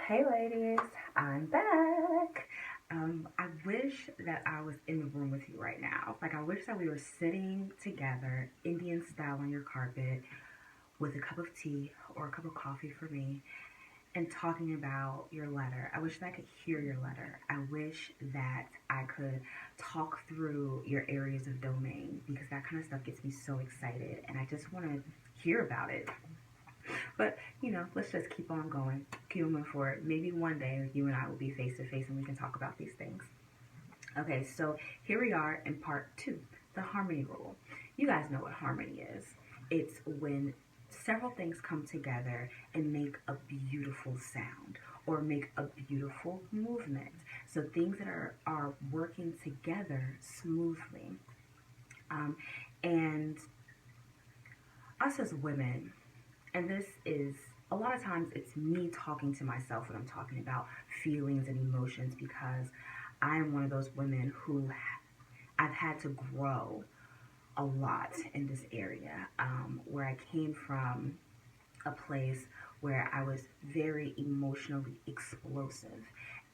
Hey ladies, I'm back. I wish that I was in the room with you right now. Like, I wish that we were sitting together, Indian style on your carpet, with a cup of tea or a cup of coffee for me, and talking about your letter. I wish that I could hear your letter. I wish that I could talk through your areas of domain because that kind of stuff gets me so excited, and I just want to hear about it. But, let's just keep on going, keep moving forward. Maybe one day you and I will be face to face and we can talk about these things. Okay, so here we are in part two, the harmony rule. You guys know what harmony is. It's when several things come together and make a beautiful sound or make a beautiful movement. So things that are working together smoothly. Um, and us as women, and this is a lot of times it's me talking to myself when I'm talking about feelings and emotions because I am one of those women who I've had to grow a lot in this area, where I came from a place where I was very emotionally explosive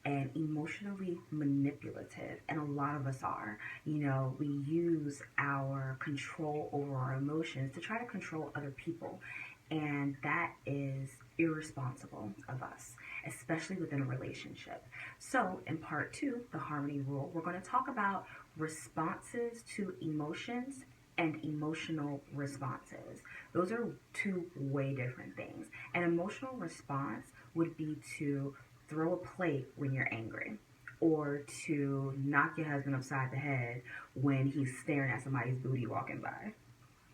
and emotionally manipulative, and a lot of us are. We use our control over our emotions to try to control other people, and that is irresponsible of us, especially within a relationship. So, in part two, the harmony rule, we're going to talk about responses to emotions and emotional responses. Those are two way different things. An emotional response would be to throw a plate when you're angry, or to knock your husband upside the head when he's staring at somebody's booty walking by.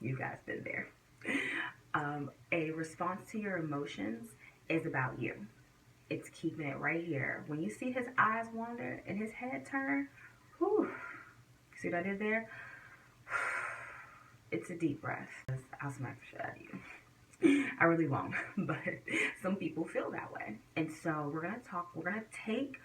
You guys been there. A response to your emotions is about you. It's keeping it right here. When you see his eyes wander and his head turn, whew, see what I did there? It's a deep breath. I'll smack the shit out of you. I really won't, but some people feel that way. And so we're gonna take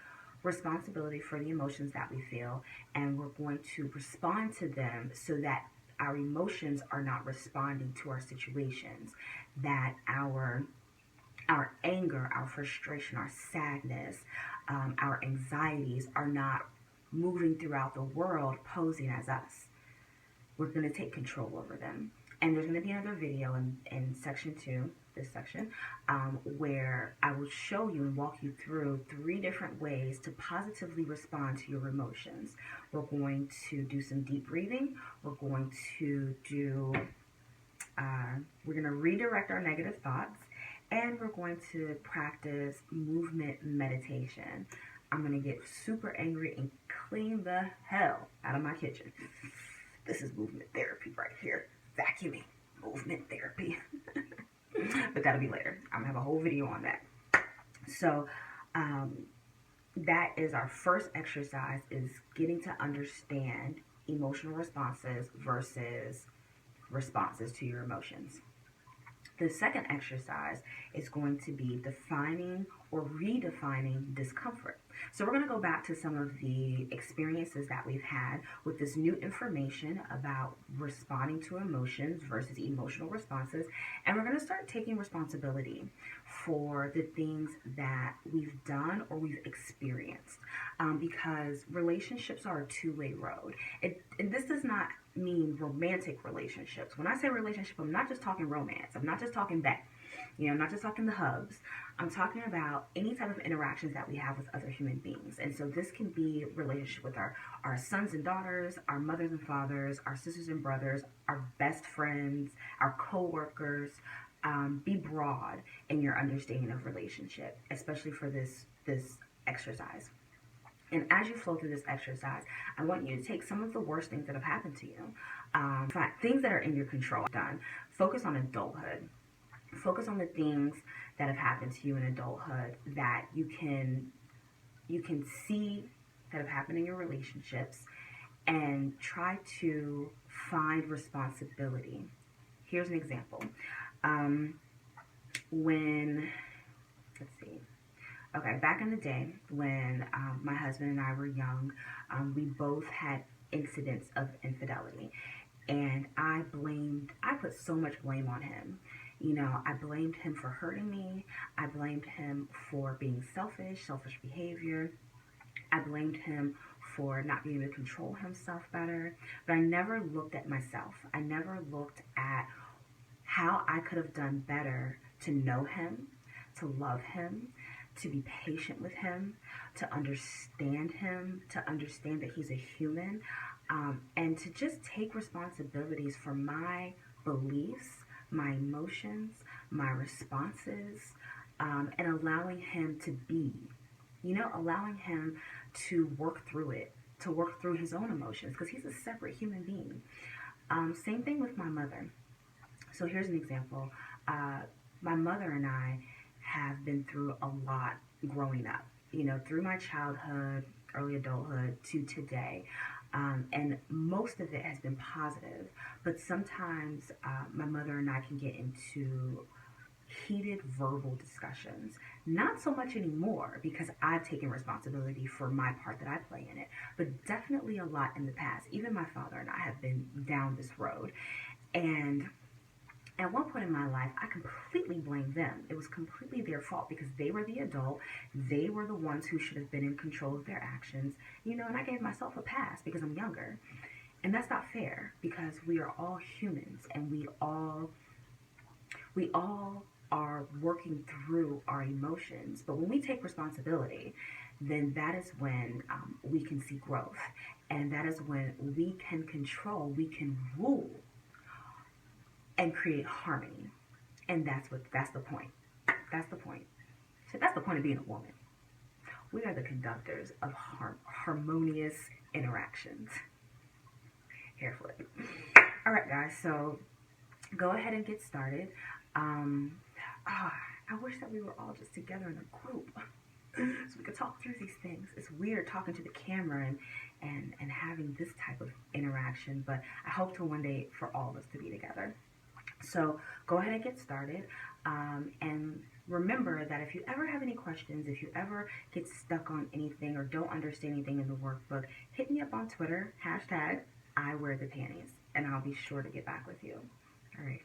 responsibility for the emotions that we feel, and we're going to respond to them so that our emotions are not responding to our situations, that our anger, our frustration, our sadness, our anxieties are not moving throughout the world posing as us. We're going to take control over them. And there's going to be another video in section two, this section, where I will show you and walk you through three different ways to positively respond to your emotions. We're going to do some deep breathing. We're going to redirect our negative thoughts, and we're going to practice movement meditation. I'm going to get super angry and clean the hell out of my kitchen. This is movement therapy right here. Vacuuming, movement therapy. But that'll be later. I'm gonna have a whole video on that. So that is our first exercise, is getting to understand emotional responses versus responses to your emotions. The second exercise is going to be defining or redefining discomfort. So we're going to go back to some of the experiences that we've had with this new information about responding to emotions versus emotional responses. And we're going to start taking responsibility for the things that we've done or we've experienced, because relationships are a two-way road. And this does not mean romantic relationships. When I say relationship, I'm not just talking romance. I'm not just talking that. I'm not just talking the hugs. I'm talking about any type of interactions that we have with other human beings. And so this can be relationship with our sons and daughters, our mothers and fathers, our sisters and brothers, our best friends, our co-workers. Be broad in your understanding of relationship, especially for this exercise. And as you flow through this exercise, I want you to take some of the worst things that have happened to you, things that are in your control. Done. Focus on adulthood. Focus on the things that have happened to you in adulthood that you can see that have happened in your relationships, and try to find responsibility. Here's an example. When let's see. Okay, back in the day when my husband and I were young, we both had incidents of infidelity, and I put so much blame on him. You know, I blamed him for hurting me. I blamed him for being selfish behavior. I blamed him for not being able to control himself better. But I never looked at myself. I never looked at how I could have done better to know him, to love him, to be patient with him, to understand that he's a human, and to just take responsibilities for my beliefs, my emotions, my responses, and allowing him to be, allowing him to work through it, to work through his own emotions, because he's a separate human being. Same thing with my mother. So here's an example. Uh, my mother and I have been through a lot growing up, through my childhood, early adulthood to today. And most of it has been positive, but sometimes my mother and I can get into heated verbal discussions. Not so much anymore because I've taken responsibility for my part that I play in it, but definitely a lot in the past. Even my father and I have been down this road. And at one point in my life, I completely blamed them. It was completely their fault because they were the adult. They were the ones who should have been in control of their actions, and I gave myself a pass because I'm younger. And that's not fair because we are all humans and we all are working through our emotions. But when we take responsibility, then that is when we can see growth. And that is when we can control, we can rule and create harmony. And that's the point. That's the point. So that's the point of being a woman. We are the conductors of harmonious interactions. Hair flip. All right, guys. So go ahead and get started. I wish that we were all just together in a group so we could talk through these things. It's weird talking to the camera and having this type of interaction, but I hope to one day for all of us to be together. So go ahead and get started. And remember that if you ever have any questions, if you ever get stuck on anything or don't understand anything in the workbook, hit me up on Twitter, #I wear the panties, and I'll be sure to get back with you. All right.